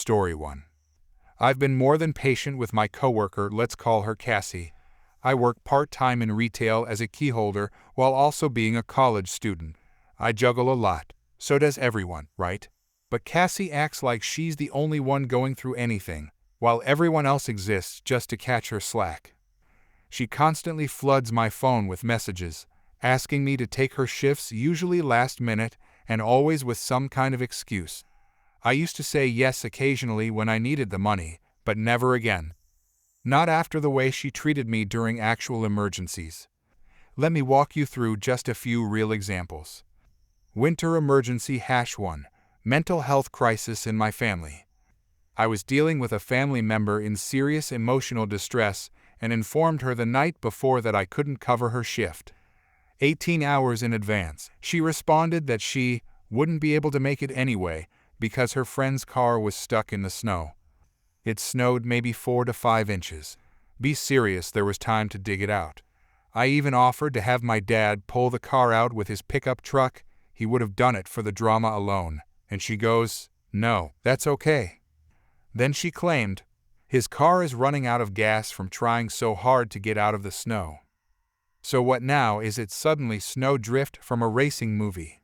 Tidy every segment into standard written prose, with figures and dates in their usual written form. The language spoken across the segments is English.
Story 1. I've been more than patient with my coworker, let's call her Cassie. I work part-time in retail as a key holder while also being a college student. I juggle a lot. So does everyone, right? But Cassie acts like she's the only one going through anything, while everyone else exists just to catch her slack. She constantly floods my phone with messages, asking me to take her shifts, usually last minute, and always with some kind of excuse. I used to say yes occasionally when I needed the money, but never again. Not after the way she treated me during actual emergencies. Let me walk you through just a few real examples. Winter emergency #1. Mental health crisis in my family. I was dealing with a family member in serious emotional distress and informed her the night before that I couldn't cover her shift. 18 hours in advance, she responded that she wouldn't be able to make it anyway because her friend's car was stuck in the snow. It snowed maybe 4 to 5 inches. Be serious, there was time to dig it out. I even offered to have my dad pull the car out with his pickup truck. He would have done it for the drama alone. And she goes, "No, that's okay." Then she claimed, his car is running out of gas from trying so hard to get out of the snow. So what now? Is it suddenly snowdrift from a racing movie?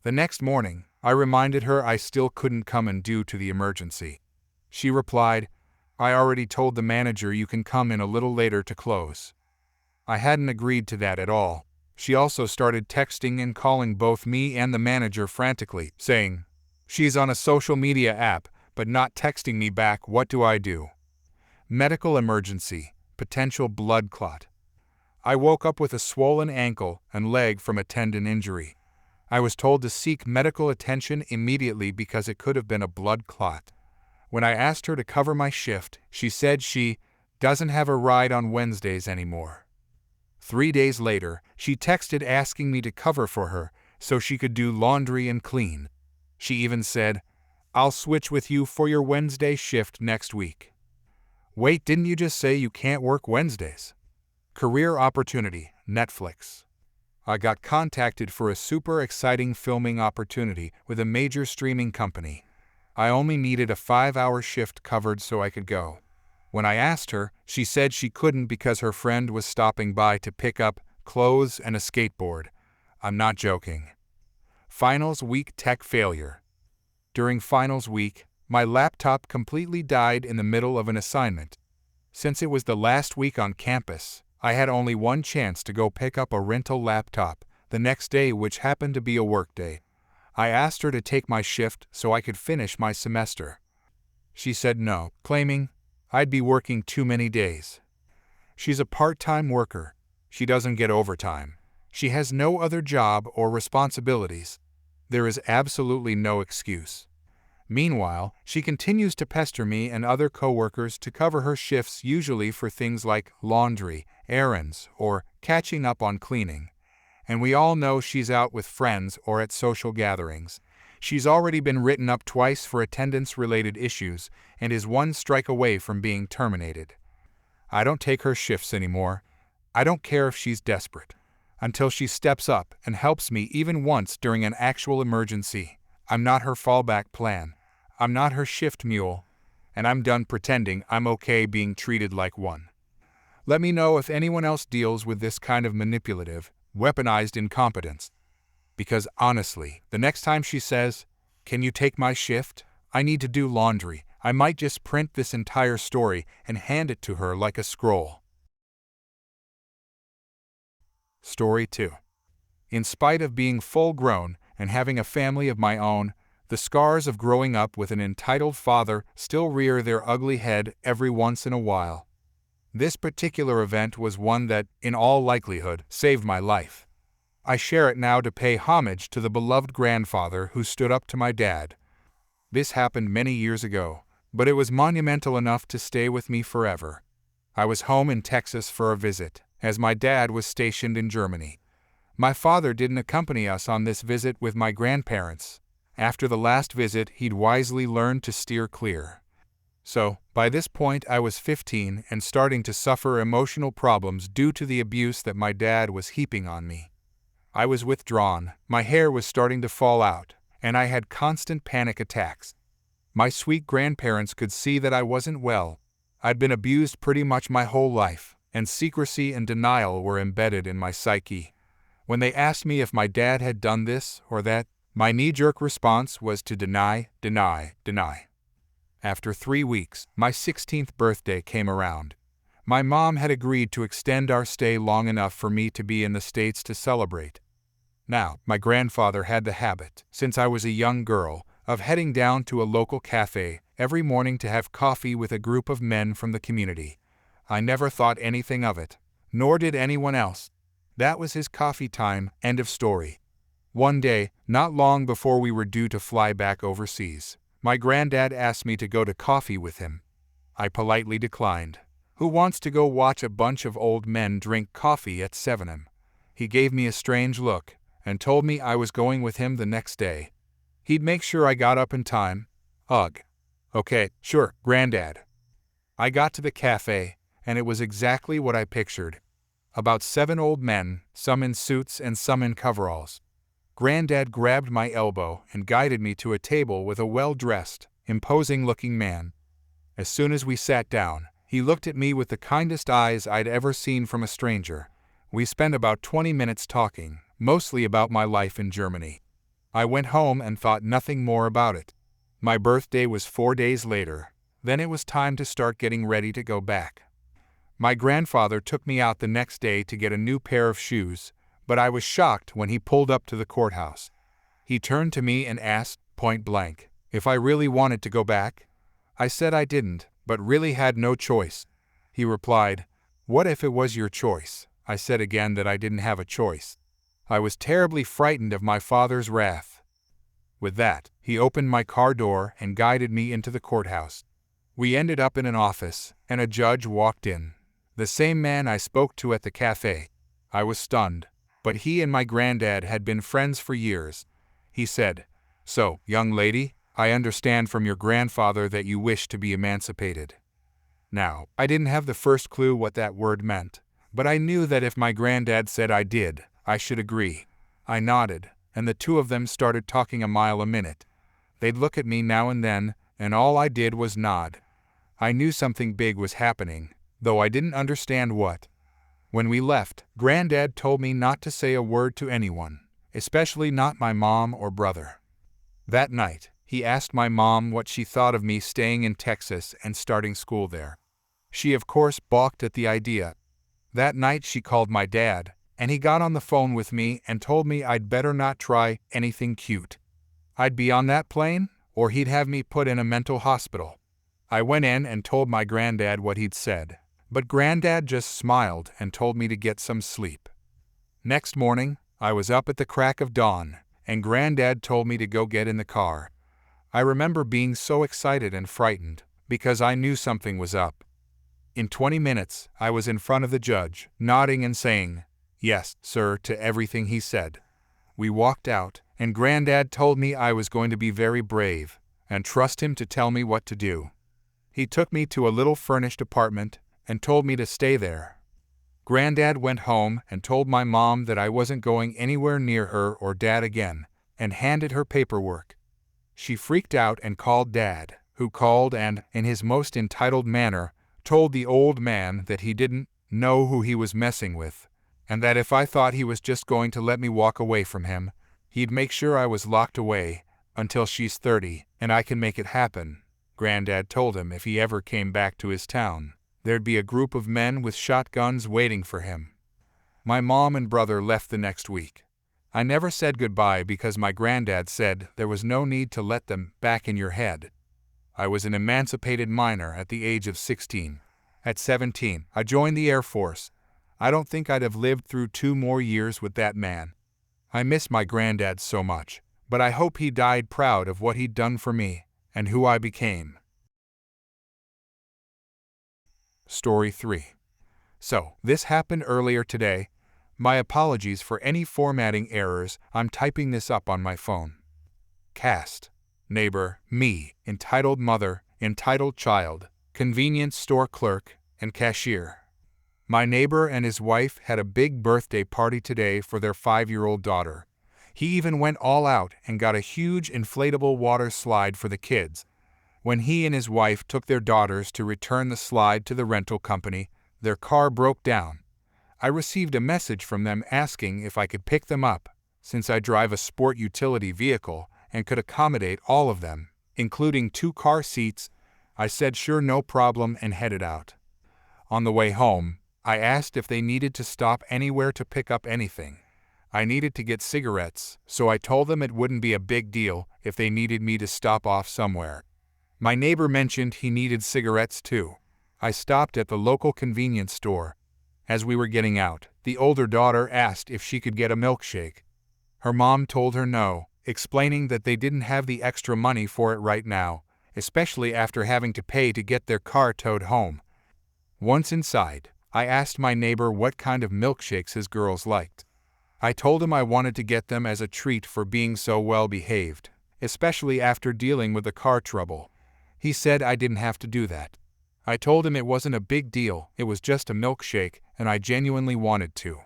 The next morning, I reminded her I still couldn't come in due to the emergency. She replied, "I already told the manager you can come in a little later to close." I hadn't agreed to that at all. She also started texting and calling both me and the manager frantically, saying, "She's on a social media app, but not texting me back. What do I do?" Medical emergency, potential blood clot. I woke up with a swollen ankle and leg from a tendon injury. I was told to seek medical attention immediately because it could have been a blood clot. When I asked her to cover my shift, she said she doesn't have a ride on Wednesdays anymore. 3 days later, she texted asking me to cover for her so she could do laundry and clean. She even said, "I'll switch with you for your Wednesday shift next week." Wait, didn't you just say you can't work Wednesdays? Career opportunity, Netflix. I got contacted for a super exciting filming opportunity with a major streaming company. I only needed a 5-hour shift covered so I could go. When I asked her, she said she couldn't because her friend was stopping by to pick up clothes and a skateboard. I'm not joking. Finals week tech failure. During finals week, my laptop completely died in the middle of an assignment. Since it was the last week on campus, I had only one chance to go pick up a rental laptop the next day, which happened to be a work day. I asked her to take my shift so I could finish my semester. She said no, claiming I'd be working too many days. She's a part-time worker. She doesn't get overtime. She has no other job or responsibilities. There is absolutely no excuse. Meanwhile, she continues to pester me and other coworkers to cover her shifts, usually for things like laundry, errands, or catching up on cleaning. And we all know she's out with friends or at social gatherings. She's already been written up twice for attendance-related issues and is one strike away from being terminated. I don't take her shifts anymore. I don't care if she's desperate. Until she steps up and helps me even once during an actual emergency. I'm not her fallback plan. I'm not her shift mule. And I'm done pretending I'm okay being treated like one. Let me know if anyone else deals with this kind of manipulative, weaponized incompetence. Because honestly, the next time she says, "Can you take my shift? I need to do laundry," I might just print this entire story and hand it to her like a scroll. Story 2. In spite of being full-grown and having a family of my own, the scars of growing up with an entitled father still rear their ugly head every once in a while. This particular event was one that, in all likelihood, saved my life. I share it now to pay homage to the beloved grandfather who stood up to my dad. This happened many years ago, but it was monumental enough to stay with me forever. I was home in Texas for a visit, as my dad was stationed in Germany. My father didn't accompany us on this visit with my grandparents. After the last visit, he'd wisely learned to steer clear. So, by this point I was 15 and starting to suffer emotional problems due to the abuse that my dad was heaping on me. I was withdrawn, my hair was starting to fall out, and I had constant panic attacks. My sweet grandparents could see that I wasn't well. I'd been abused pretty much my whole life, and secrecy and denial were embedded in my psyche. When they asked me if my dad had done this or that, my knee-jerk response was to deny, deny, deny. After 3 weeks, my 16th birthday came around. My mom had agreed to extend our stay long enough for me to be in the States to celebrate. Now, my grandfather had the habit, since I was a young girl, of heading down to a local cafe every morning to have coffee with a group of men from the community. I never thought anything of it, nor did anyone else. That was his coffee time, end of story. One day, not long before we were due to fly back overseas, my granddad asked me to go to coffee with him. I politely declined. Who wants to go watch a bunch of old men drink coffee at 7 a.m.? He gave me a strange look and told me I was going with him the next day. He'd make sure I got up in time. Ugh. Okay, sure, Granddad. I got to the cafe, and it was exactly what I pictured. About 7 old men, some in suits and some in coveralls. Granddad grabbed my elbow and guided me to a table with a well-dressed, imposing-looking man. As soon as we sat down, he looked at me with the kindest eyes I'd ever seen from a stranger. We spent about 20 minutes talking, mostly about my life in Germany. I went home and thought nothing more about it. My birthday was 4 days later. Then it was time to start getting ready to go back. My grandfather took me out the next day to get a new pair of shoes, but I was shocked when he pulled up to the courthouse. He turned to me and asked, point blank, if I really wanted to go back. I said I didn't, but really had no choice. He replied, "What if it was your choice?" I said again that I didn't have a choice. I was terribly frightened of my father's wrath. With that, he opened my car door and guided me into the courthouse. We ended up in an office, and a judge walked in. The same man I spoke to at the cafe. I was stunned, but he and my granddad had been friends for years. He said, "So, young lady, I understand from your grandfather that you wish to be emancipated." Now, I didn't have the first clue what that word meant, but I knew that if my granddad said I did, I should agree. I nodded, and the two of them started talking a mile a minute. They'd look at me now and then, and all I did was nod. I knew something big was happening, though I didn't understand what. When we left, Granddad told me not to say a word to anyone, especially not my mom or brother. That night, he asked my mom what she thought of me staying in Texas and starting school there. She of course balked at the idea. That night she called my dad, and he got on the phone with me and told me I'd better not try anything cute. I'd be on that plane, or he'd have me put in a mental hospital. I went in and told my granddad what he'd said, but Granddad just smiled and told me to get some sleep. Next morning, I was up at the crack of dawn, and Granddad told me to go get in the car. I remember being so excited and frightened, because I knew something was up. In 20 minutes, I was in front of the judge, nodding and saying, "Yes, sir," to everything he said. We walked out, and Granddad told me I was going to be very brave, and trust him to tell me what to do. He took me to a little furnished apartment, and told me to stay there. Granddad went home and told my mom that I wasn't going anywhere near her or Dad again, and handed her paperwork. She freaked out and called Dad, who called and, in his most entitled manner, told the old man that he didn't know who he was messing with, and that if I thought he was just going to let me walk away from him, he'd make sure I was locked away until she's 30 and I can make it happen. Granddad told him if he ever came back to his town, there'd be a group of men with shotguns waiting for him. My mom and brother left the next week. I never said goodbye because my granddad said there was no need to let them back in your head. I was an emancipated minor at the age of 16. At 17, I joined the Air Force. I don't think I'd have lived through 2 more years with that man. I miss my granddad so much, but I hope he died proud of what he'd done for me and who I became. Story 3. So, this happened earlier today. My apologies for any formatting errors. I'm typing this up on my phone. Cast. Neighbor, me, entitled mother, entitled child, convenience store clerk, and cashier. My neighbor and his wife had a big birthday party today for their 5-year-old daughter. He even went all out and got a huge inflatable water slide for the kids. When he and his wife took their daughters to return the slide to the rental company, their car broke down. I received a message from them asking if I could pick them up, since I drive a sport utility vehicle and could accommodate all of them, including 2 car seats. I said sure, no problem, and headed out. On the way home, I asked if they needed to stop anywhere to pick up anything. I needed to get cigarettes, so I told them it wouldn't be a big deal if they needed me to stop off somewhere. My neighbor mentioned he needed cigarettes too. I stopped at the local convenience store. As we were getting out, the older daughter asked if she could get a milkshake. Her mom told her no, explaining that they didn't have the extra money for it right now, especially after having to pay to get their car towed home. Once inside, I asked my neighbor what kind of milkshakes his girls liked. I told him I wanted to get them as a treat for being so well behaved, especially after dealing with the car trouble. He said I didn't have to do that. I told him it wasn't a big deal, it was just a milkshake, and I genuinely wanted to.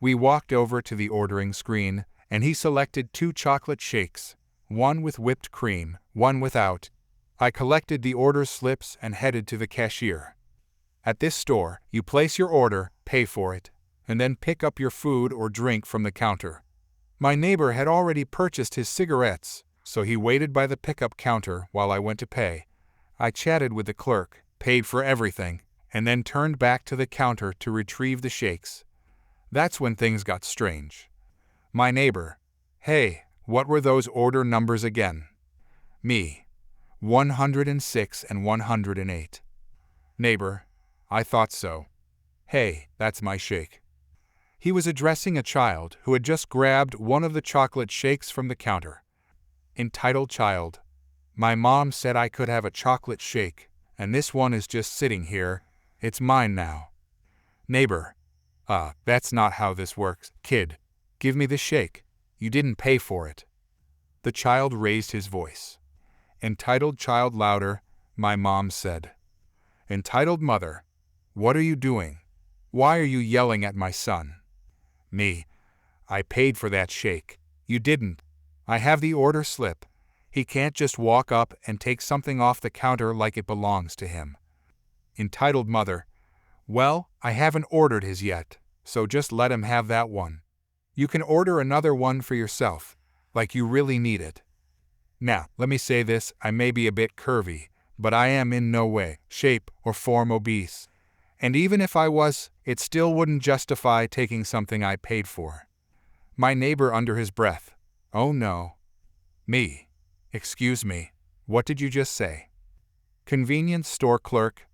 We walked over to the ordering screen, and he selected 2 chocolate shakes, one with whipped cream, one without. I collected the order slips and headed to the cashier. At this store, you place your order, pay for it, and then pick up your food or drink from the counter. My neighbor had already purchased his cigarettes, so he waited by the pickup counter while I went to pay. I chatted with the clerk, paid for everything, and then turned back to the counter to retrieve the shakes. That's when things got strange. My neighbor: "Hey, what were those order numbers again?" Me: 106 and 108. Neighbor: "I thought so. Hey, that's my shake." He was addressing a child who had just grabbed one of the chocolate shakes from the counter. Entitled child: "My mom said I could have a chocolate shake, and this one is just sitting here. It's mine now." Neighbor: That's not how this works. Kid, give me the shake. You didn't pay for it." The child raised his voice. Entitled child louder: "My mom said." Entitled mother: "What are you doing? Why are you yelling at my son?" Me: "I paid for that shake. You didn't. I have the order slip. He can't just walk up and take something off the counter like it belongs to him." Entitled mother: "Well, I haven't ordered his yet, so just let him have that one. You can order another one for yourself, like you really need it." Now, let me say this, I may be a bit curvy, but I am in no way, shape, or form obese. And even if I was, it still wouldn't justify taking something I paid for. My neighbor under his breath: "Oh no." Me: "Excuse me, what did you just say?" Convenience store clerk: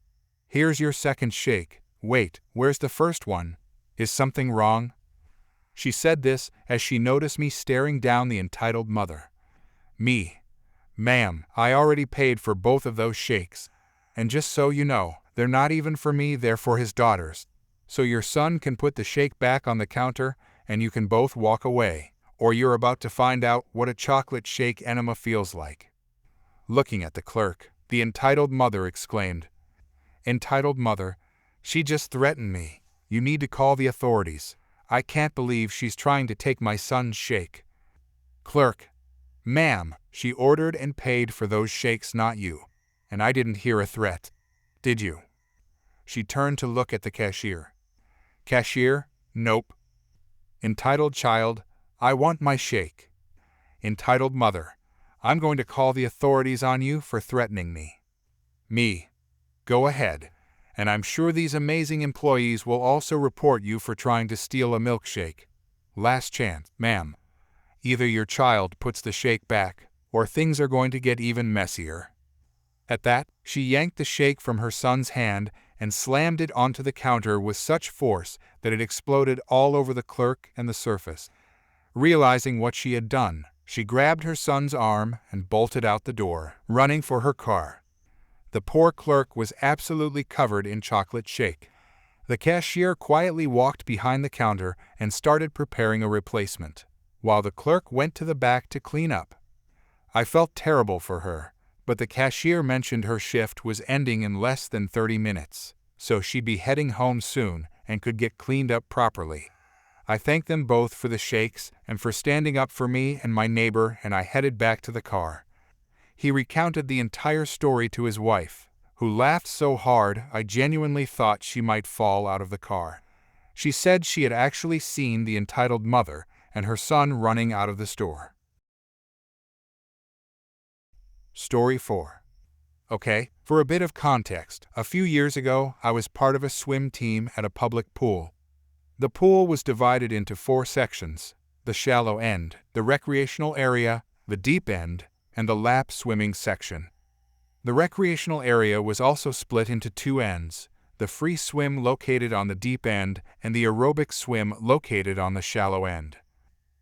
"Here's your second shake. Wait, where's the first one? Is something wrong?" She said this as she noticed me staring down the entitled mother. Me: "Ma'am, I already paid for both of those shakes. And just so you know, they're not even for me, they're for his daughters. So your son can put the shake back on the counter and you can both walk away, or you're about to find out what a chocolate shake enema feels like." Looking at the clerk, the entitled mother exclaimed: "Entitled mother, she just threatened me. You need to call the authorities. I can't believe she's trying to take my son's shake." Clerk: "Ma'am, she ordered and paid for those shakes, not you. And I didn't hear a threat. Did you?" She turned to look at the cashier. Cashier: "Nope." Entitled child: "I want my shake." Entitled mother: "I'm going to call the authorities on you for threatening me." Me: "Go ahead. And I'm sure these amazing employees will also report you for trying to steal a milkshake. Last chance, ma'am. Either your child puts the shake back, or things are going to get even messier." At that, she yanked the shake from her son's hand and slammed it onto the counter with such force that it exploded all over the clerk and the surface. Realizing what she had done, she grabbed her son's arm and bolted out the door, running for her car. The poor clerk was absolutely covered in chocolate shake. The cashier quietly walked behind the counter and started preparing a replacement, while the clerk went to the back to clean up. I felt terrible for her, but the cashier mentioned her shift was ending in less than 30 minutes, so she'd be heading home soon and could get cleaned up properly. I thanked them both for the shakes and for standing up for me and my neighbor, and I headed back to the car. He recounted the entire story to his wife, who laughed so hard I genuinely thought she might fall out of the car. She said she had actually seen the entitled mother and her son running out of the store. Story 4. Okay, for a bit of context, a few years ago I was part of a swim team at a public pool. The pool was divided into 4 sections: the shallow end, the recreational area, the deep end, and the lap swimming section. The recreational area was also split into 2 ends, the free swim located on the deep end and the aerobic swim located on the shallow end.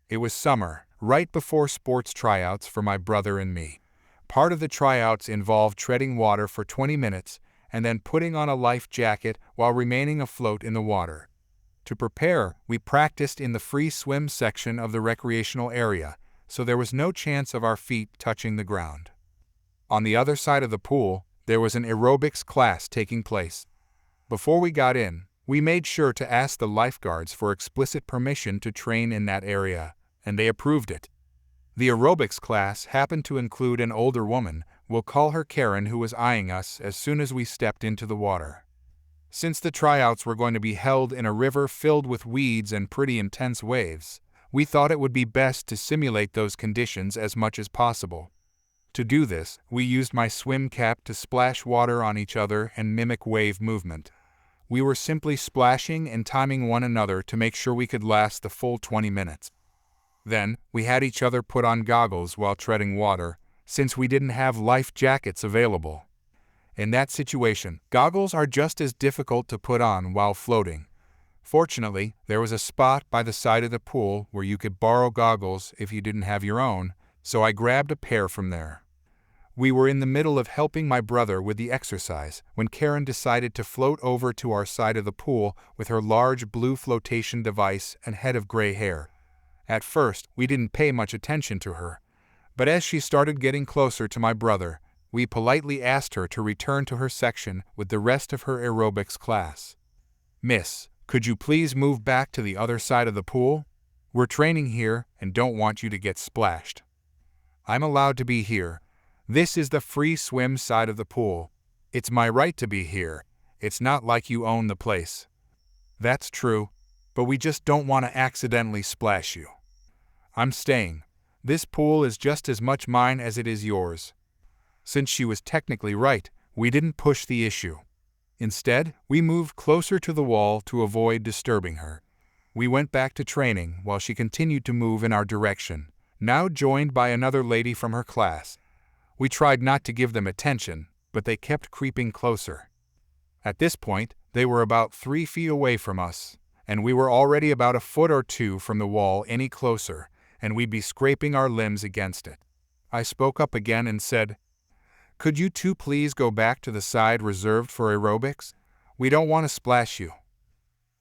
It was summer, right before sports tryouts for my brother and me. Part of the tryouts involved treading water for 20 minutes and then putting on a life jacket while remaining afloat in the water. To prepare, we practiced in the free swim section of the recreational area, so there was no chance of our feet touching the ground. On the other side of the pool, there was an aerobics class taking place. Before we got in, we made sure to ask the lifeguards for explicit permission to train in that area, and they approved it. The aerobics class happened to include an older woman, we'll call her Karen, who was eyeing us as soon as we stepped into the water. Since the tryouts were going to be held in a river filled with weeds and pretty intense waves, we thought it would be best to simulate those conditions as much as possible. To do this, we used my swim cap to splash water on each other and mimic wave movement. We were simply splashing and timing one another to make sure we could last the full 20 minutes. Then, we had each other put on goggles while treading water, since we didn't have life jackets available. In that situation, goggles are just as difficult to put on while floating. Fortunately, there was a spot by the side of the pool where you could borrow goggles if you didn't have your own, so I grabbed a pair from there. We were in the middle of helping my brother with the exercise when Karen decided to float over to our side of the pool with her large blue flotation device and head of gray hair. At first, we didn't pay much attention to her, but as she started getting closer to my brother, we politely asked her to return to her section with the rest of her aerobics class. "Miss, could you please move back to the other side of the pool? We're training here and don't want you to get splashed." "I'm allowed to be here. This is the free swim side of the pool. It's my right to be here. It's not like you own the place." "That's true, but we just don't want to accidentally splash you." "I'm staying. This pool is just as much mine as it is yours." Since she was technically right, we didn't push the issue. Instead, we moved closer to the wall to avoid disturbing her. We went back to training while she continued to move in our direction, now joined by another lady from her class. We tried not to give them attention, but they kept creeping closer. At this point, they were about 3 feet away from us, and we were already about a foot or 2 from the wall any closer, and we'd be scraping our limbs against it. I spoke up again and said, "Could you two please go back to the side reserved for aerobics? We don't want to splash you."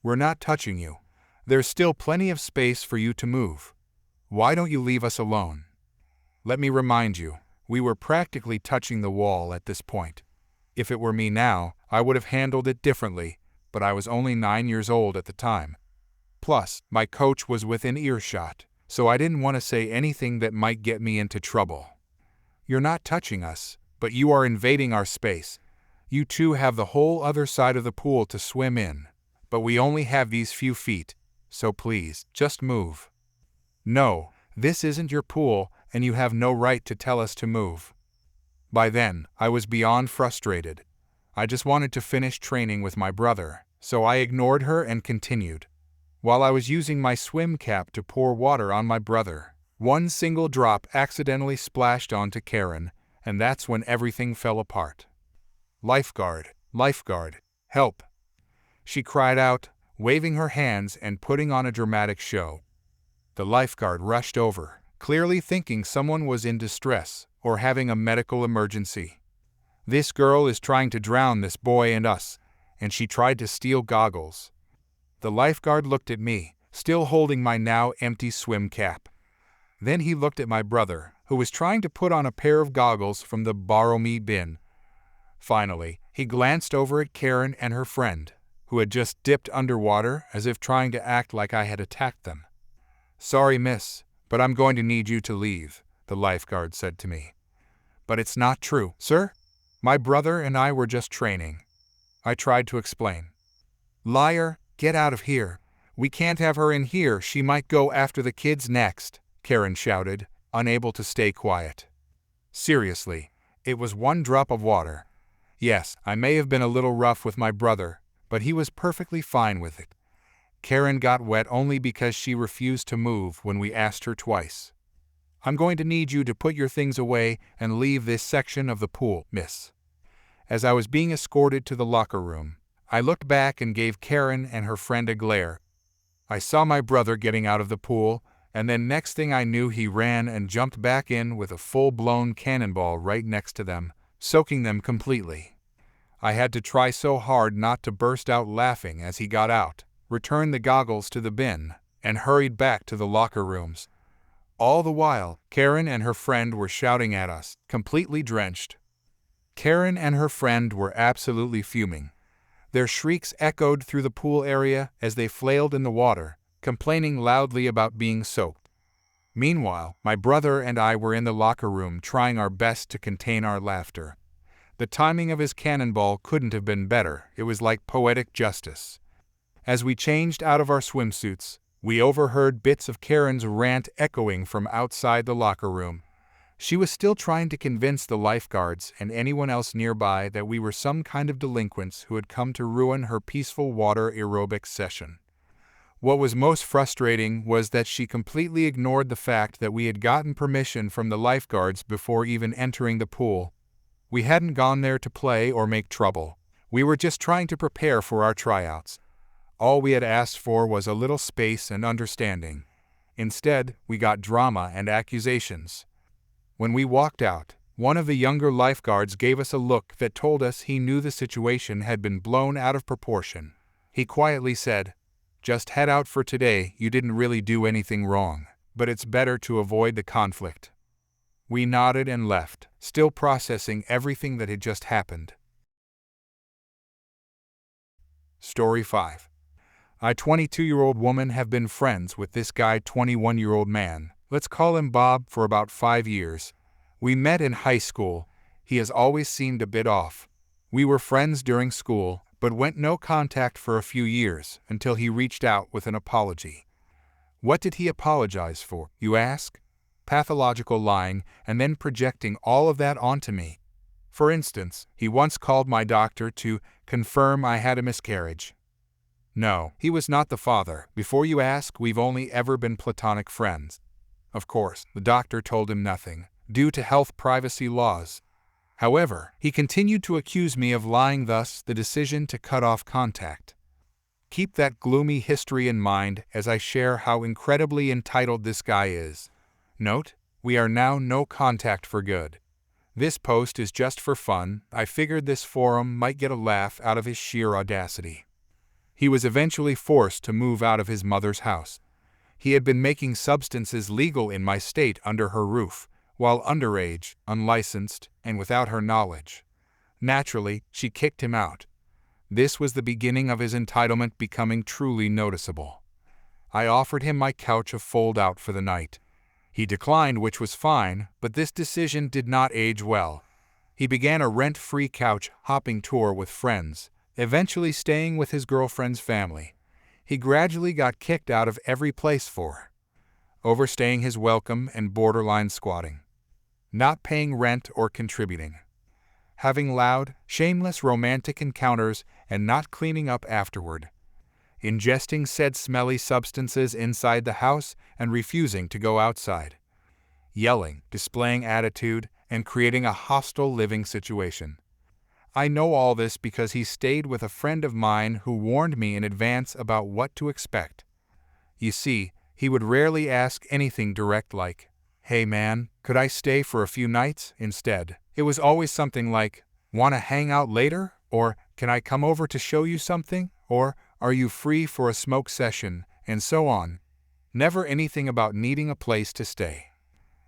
"We're not touching you. There's still plenty of space for you to move. Why don't you leave us alone?" Let me remind you, we were practically touching the wall at this point. If it were me now, I would have handled it differently, but I was only 9 years old at the time. Plus, my coach was within earshot, so I didn't want to say anything that might get me into trouble. "You're not touching us, but you are invading our space. You two have the whole other side of the pool to swim in, but we only have these few feet, so please, just move." "No, this isn't your pool, and you have no right to tell us to move." By then, I was beyond frustrated. I just wanted to finish training with my brother, so I ignored her and continued. While I was using my swim cap to pour water on my brother, one single drop accidentally splashed onto Karen, and that's when everything fell apart. "Lifeguard, lifeguard, help!" she cried out, waving her hands and putting on a dramatic show. The lifeguard rushed over, clearly thinking someone was in distress or having a medical emergency. "This girl is trying to drown this boy and us," and she tried to steal goggles. The lifeguard looked at me, still holding my now empty swim cap. Then he looked at my brother, who was trying to put on a pair of goggles from the borrow me bin. Finally, he glanced over at Karen and her friend, who had just dipped underwater as if trying to act like I had attacked them. "Sorry, miss, but I'm going to need you to leave," the lifeguard said to me. But it's not true, sir. My brother and I were just training. I tried to explain. Liar, get out of here. We can't have her in here, she might go after the kids next, Karen shouted, unable to stay quiet. Seriously, it was one drop of water. Yes, I may have been a little rough with my brother, but he was perfectly fine with it. Karen got wet only because she refused to move when we asked her twice. I'm going to need you to put your things away and leave this section of the pool, miss. As I was being escorted to the locker room, I looked back and gave Karen and her friend a glare. I saw my brother getting out of the pool, and then next thing I knew he ran and jumped back in with a full-blown cannonball right next to them, soaking them completely. I had to try so hard not to burst out laughing as he got out, returned the goggles to the bin, and hurried back to the locker rooms. All the while, Karen and her friend were shouting at us, completely drenched. Karen and her friend were absolutely fuming. Their shrieks echoed through the pool area as they flailed in the water, complaining loudly about being soaked. Meanwhile, my brother and I were in the locker room trying our best to contain our laughter. The timing of his cannonball couldn't have been better, it was like poetic justice. As we changed out of our swimsuits, we overheard bits of Karen's rant echoing from outside the locker room. She was still trying to convince the lifeguards and anyone else nearby that we were some kind of delinquents who had come to ruin her peaceful water aerobics session. What was most frustrating was that she completely ignored the fact that we had gotten permission from the lifeguards before even entering the pool. We hadn't gone there to play or make trouble. We were just trying to prepare for our tryouts. All we had asked for was a little space and understanding. Instead, we got drama and accusations. When we walked out, one of the younger lifeguards gave us a look that told us he knew the situation had been blown out of proportion. He quietly said, "Just head out for today, you didn't really do anything wrong, but it's better to avoid the conflict." We nodded and left, still processing everything that had just happened. Story 5. I 22-year-old woman have been friends with this guy 21-year-old man, let's call him Bob, for about 5 years. We met in high school. He has always seemed a bit off. We were friends during school, but went no contact for a few years until he reached out with an apology. What did he apologize for, you ask? Pathological lying and then projecting all of that onto me. For instance, he once called my doctor to confirm I had a miscarriage. No, he was not the father. Before you ask, we've only ever been platonic friends. Of course, the doctor told him nothing, due to health privacy laws. However, he continued to accuse me of lying, thus the decision to cut off contact. Keep that gloomy history in mind as I share how incredibly entitled this guy is. Note, we are now no contact for good. This post is just for fun. I figured this forum might get a laugh out of his sheer audacity. He was eventually forced to move out of his mother's house. He had been making substances legal in my state under her roof, while underage, unlicensed, and without her knowledge. Naturally, she kicked him out. This was the beginning of his entitlement becoming truly noticeable. I offered him my couch of fold-out for the night. He declined, which was fine, but this decision did not age well. He began a rent-free couch-hopping tour with friends, eventually staying with his girlfriend's family. He gradually got kicked out of every place for overstaying his welcome and borderline squatting, not paying rent or contributing, having loud, shameless romantic encounters and not cleaning up afterward, ingesting said smelly substances inside the house and refusing to go outside, yelling, displaying attitude, and creating a hostile living situation. I know all this because he stayed with a friend of mine who warned me in advance about what to expect. You see, he would rarely ask anything direct like, "Hey man, could I stay for a few nights?" Instead, it was always something like, "Wanna hang out later?" or "Can I come over to show you something?" or "Are you free for a smoke session?" and so on. Never anything about needing a place to stay.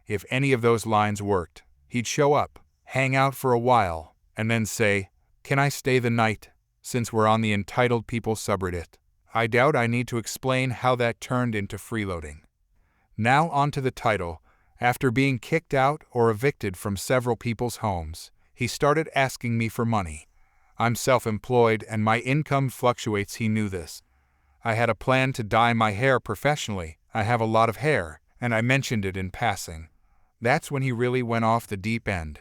If any of those lines worked, he'd show up, hang out for a while, and then say, "Can I stay the night?" Since we're on the entitled people subreddit, I doubt I need to explain how that turned into freeloading. Now on to the title. After being kicked out or evicted from several people's homes, he started asking me for money. I'm self-employed and my income fluctuates, he knew this. I had a plan to dye my hair professionally. I have a lot of hair, and I mentioned it in passing. That's when he really went off the deep end.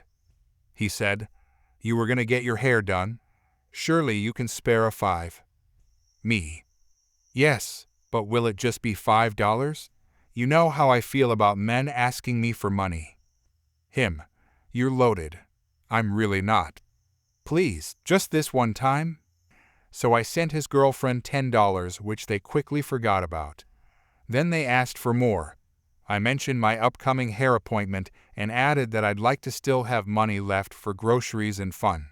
He said, "You were gonna get your hair done? Surely you can spare a $5. Me. Yes, but will it just be $5? You know how I feel about men asking me for money. Him. You're loaded. I'm really not. Please, just this one time? So I sent his girlfriend $10, which they quickly forgot about. Then they asked for more. I mentioned my upcoming hair appointment and added that I'd like to still have money left for groceries and fun.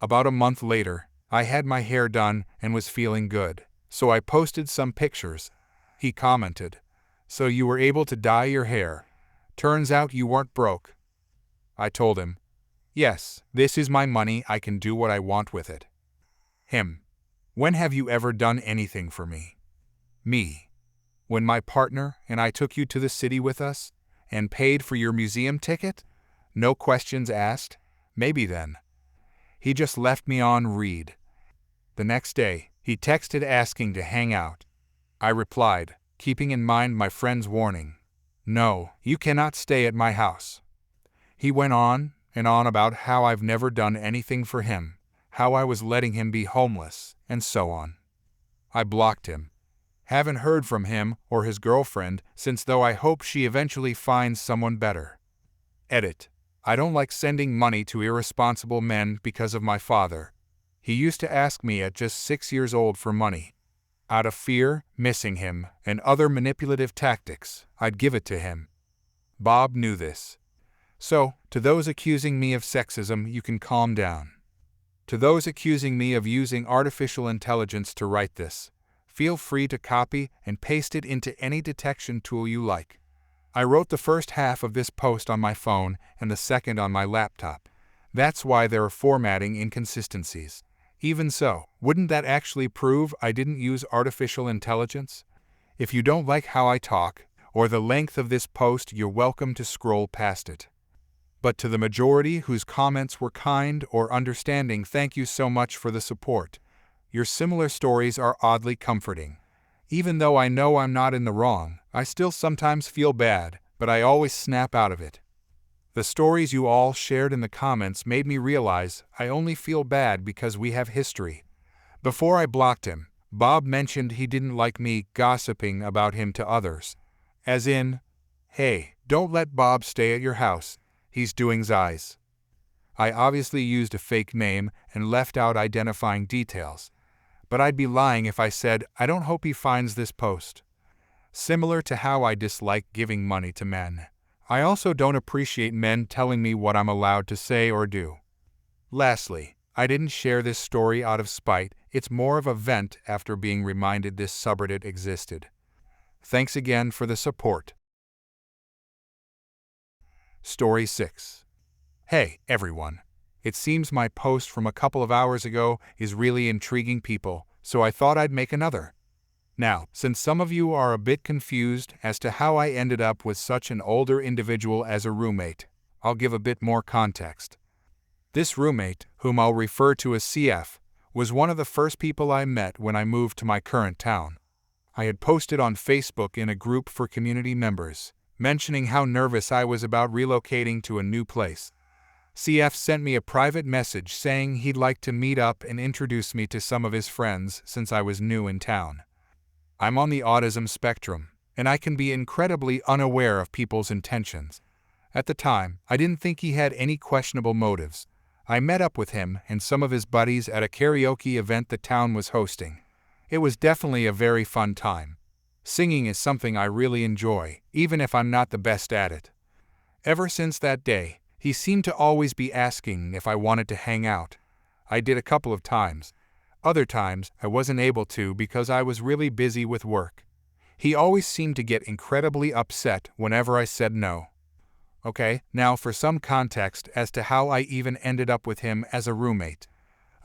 About a month later, I had my hair done and was feeling good, so I posted some pictures. He commented, "So you were able to dye your hair. Turns out you weren't broke." I told him, "Yes, this is my money, I can do what I want with it." Him. When have you ever done anything for me? Me. When my partner and I took you to the city with us and paid for your museum ticket? No questions asked? Maybe then. He just left me on read. The next day, he texted asking to hang out. I replied, keeping in mind my friend's warning. "No, you cannot stay at my house." He went on and on about how I've never done anything for him, how I was letting him be homeless, and so on. I blocked him. Haven't heard from him or his girlfriend since, though I hope she eventually finds someone better. Edit. I don't like sending money to irresponsible men because of my father. He used to ask me at just 6 years old for money. Out of fear, missing him, and other manipulative tactics, I'd give it to him. Bob knew this. So, to those accusing me of sexism, you can calm down. To those accusing me of using artificial intelligence to write this, feel free to copy and paste it into any detection tool you like. I wrote the first half of this post on my phone and the second on my laptop. That's why there are formatting inconsistencies. Even so, wouldn't that actually prove I didn't use artificial intelligence? If you don't like how I talk, or the length of this post, you're welcome to scroll past it. But to the majority whose comments were kind or understanding, thank you so much for the support. Your similar stories are oddly comforting. Even though I know I'm not in the wrong, I still sometimes feel bad, but I always snap out of it. The stories you all shared in the comments made me realize I only feel bad because we have history. Before I blocked him, Bob mentioned he didn't like me gossiping about him to others. As in, "Hey, don't let Bob stay at your house. He's doing Z's." I obviously used a fake name and left out identifying details. But I'd be lying if I said I don't hope he finds this post. Similar to how I dislike giving money to men, I also don't appreciate men telling me what I'm allowed to say or do. Lastly, I didn't share this story out of spite, it's more of a vent after being reminded this subreddit existed. Thanks again for the support. Story 6. Hey, everyone. It seems my post from a couple of hours ago is really intriguing people, so I thought I'd make another. Now, since some of you are a bit confused as to how I ended up with such an older individual as a roommate, I'll give a bit more context. This roommate, whom I'll refer to as CF, was one of the first people I met when I moved to my current town. I had posted on Facebook in a group for community members, mentioning how nervous I was about relocating to a new place. CF sent me a private message saying he'd like to meet up and introduce me to some of his friends since I was new in town. I'm on the autism spectrum, and I can be incredibly unaware of people's intentions. At the time, I didn't think he had any questionable motives. I met up with him and some of his buddies at a karaoke event the town was hosting. It was definitely a very fun time. Singing is something I really enjoy, even if I'm not the best at it. Ever since that day, he seemed to always be asking if I wanted to hang out. I did a couple of times. Other times, I wasn't able to because I was really busy with work. He always seemed to get incredibly upset whenever I said no. Okay, now for some context as to how I even ended up with him as a roommate.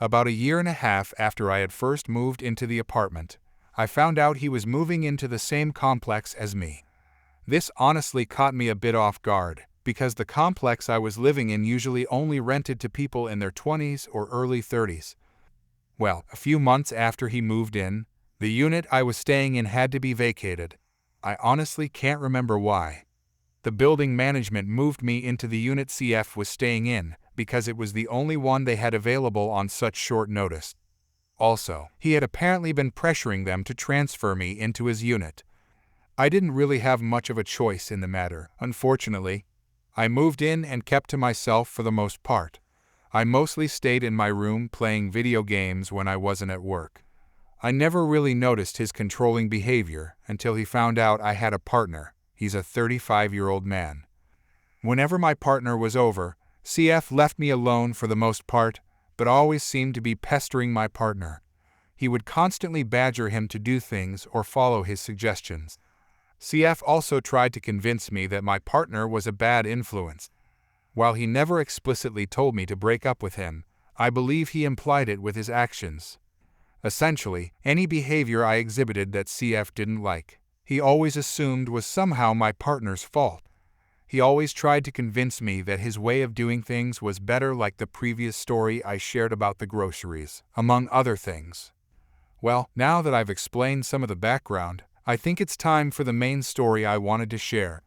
About a year and a half after I had first moved into the apartment, I found out he was moving into the same complex as me. This honestly caught me a bit off guard, because the complex I was living in usually only rented to people in their 20s or early 30s. Well, a few months after he moved in, the unit I was staying in had to be vacated. I honestly can't remember why. The building management moved me into the unit CF was staying in, because it was the only one they had available on such short notice. Also, he had apparently been pressuring them to transfer me into his unit. I didn't really have much of a choice in the matter, unfortunately. I moved in and kept to myself for the most part. I mostly stayed in my room playing video games when I wasn't at work. I never really noticed his controlling behavior until he found out I had a partner. He's a 35-year-old man. Whenever my partner was over, CF left me alone for the most part, but always seemed to be pestering my partner. He would constantly badger him to do things or follow his suggestions. CF also tried to convince me that my partner was a bad influence. While he never explicitly told me to break up with him, I believe he implied it with his actions. Essentially, any behavior I exhibited that CF didn't like, he always assumed was somehow my partner's fault. He always tried to convince me that his way of doing things was better, like the previous story I shared about the groceries, among other things. Well, now that I've explained some of the background, I think it's time for the main story I wanted to share.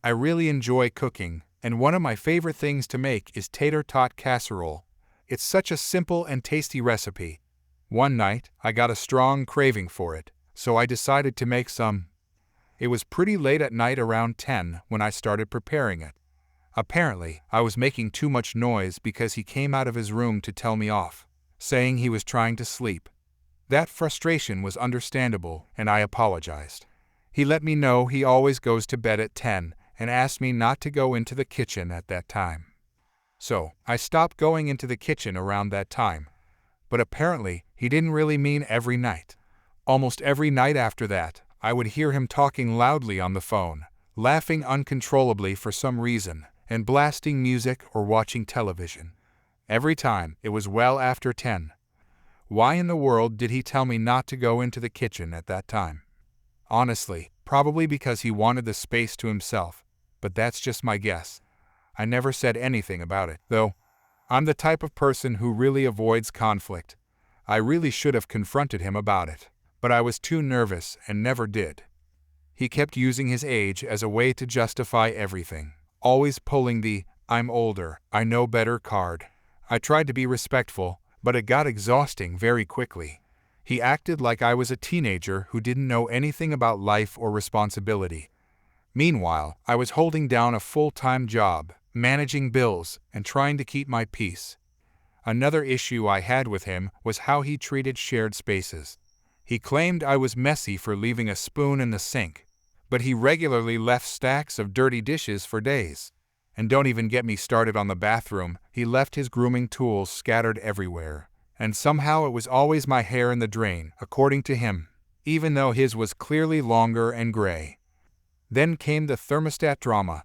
I really enjoy cooking, and one of my favorite things to make is tater tot casserole. It's such a simple and tasty recipe. One night, I got a strong craving for it, so I decided to make some. It was pretty late at night, around 10, when I started preparing it. Apparently, I was making too much noise because he came out of his room to tell me off, saying he was trying to sleep. That frustration was understandable, and I apologized. He let me know he always goes to bed at 10 and asked me not to go into the kitchen at that time. So, I stopped going into the kitchen around that time. But apparently, he didn't really mean every night. Almost every night after that, I would hear him talking loudly on the phone, laughing uncontrollably for some reason, and blasting music or watching television. Every time, it was well after 10. Why in the world did he tell me not to go into the kitchen at that time? Honestly, probably because he wanted the space to himself, but that's just my guess. I never said anything about it, though. I'm the type of person who really avoids conflict. I really should have confronted him about it, but I was too nervous and never did. He kept using his age as a way to justify everything, always pulling the "I'm older, I know better" card. I tried to be respectful, but it got exhausting very quickly. He acted like I was a teenager who didn't know anything about life or responsibility. Meanwhile, I was holding down a full-time job, managing bills, and trying to keep my peace. Another issue I had with him was how he treated shared spaces. He claimed I was messy for leaving a spoon in the sink, but he regularly left stacks of dirty dishes for days. And don't even get me started on the bathroom. He left his grooming tools scattered everywhere, and somehow it was always my hair in the drain, according to him, even though his was clearly longer and gray. Then came the thermostat drama.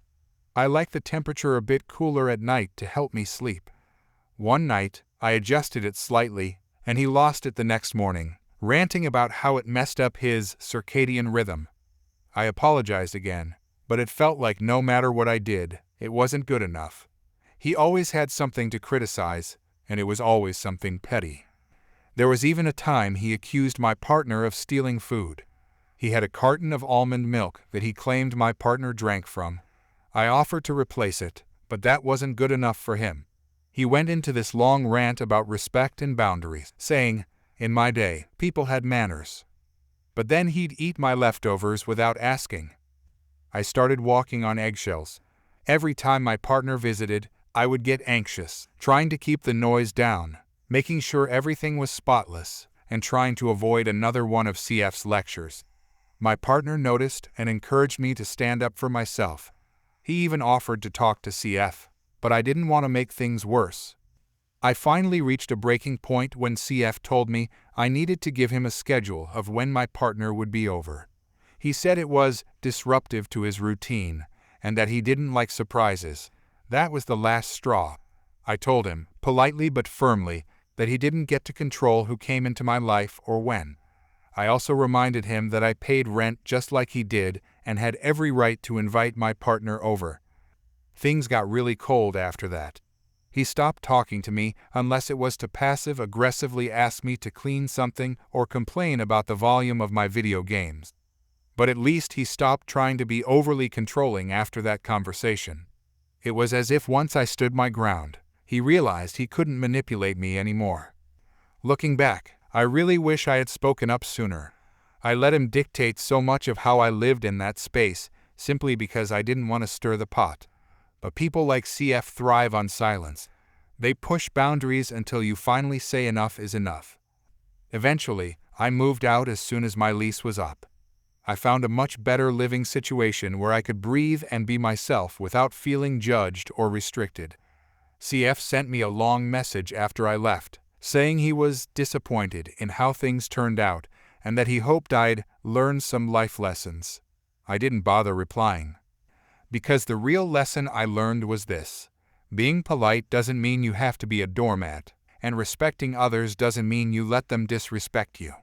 I like the temperature a bit cooler at night to help me sleep. One night, I adjusted it slightly, and he lost it the next morning, ranting about how it messed up his circadian rhythm. I apologized again, but it felt like no matter what I did, it wasn't good enough. He always had something to criticize, and it was always something petty. There was even a time he accused my partner of stealing food. He had a carton of almond milk that he claimed my partner drank from. I offered to replace it, but that wasn't good enough for him. He went into this long rant about respect and boundaries, saying, "In my day, people had manners." But then he'd eat my leftovers without asking. I started walking on eggshells. Every time my partner visited, I would get anxious, trying to keep the noise down, making sure everything was spotless, and trying to avoid another one of CF's lectures. My partner noticed and encouraged me to stand up for myself. He even offered to talk to CF, but I didn't want to make things worse. I finally reached a breaking point when CF told me I needed to give him a schedule of when my partner would be over. He said it was disruptive to his routine, and that he didn't like surprises. That was the last straw. I told him, politely but firmly, that he didn't get to control who came into my life or when. I also reminded him that I paid rent just like he did, and had every right to invite my partner over. Things got really cold after that. He stopped talking to me unless it was to passive-aggressively ask me to clean something or complain about the volume of my video games. But at least he stopped trying to be overly controlling after that conversation. It was as if once I stood my ground, he realized he couldn't manipulate me anymore. Looking back, I really wish I had spoken up sooner. I let him dictate so much of how I lived in that space simply because I didn't want to stir the pot. But people like CF thrive on silence. They push boundaries until you finally say enough is enough. Eventually, I moved out as soon as my lease was up. I found a much better living situation where I could breathe and be myself without feeling judged or restricted. CF sent me a long message after I left, saying he was disappointed in how things turned out and that he hoped I'd learn some life lessons. I didn't bother replying. Because the real lesson I learned was this: being polite doesn't mean you have to be a doormat, and respecting others doesn't mean you let them disrespect you.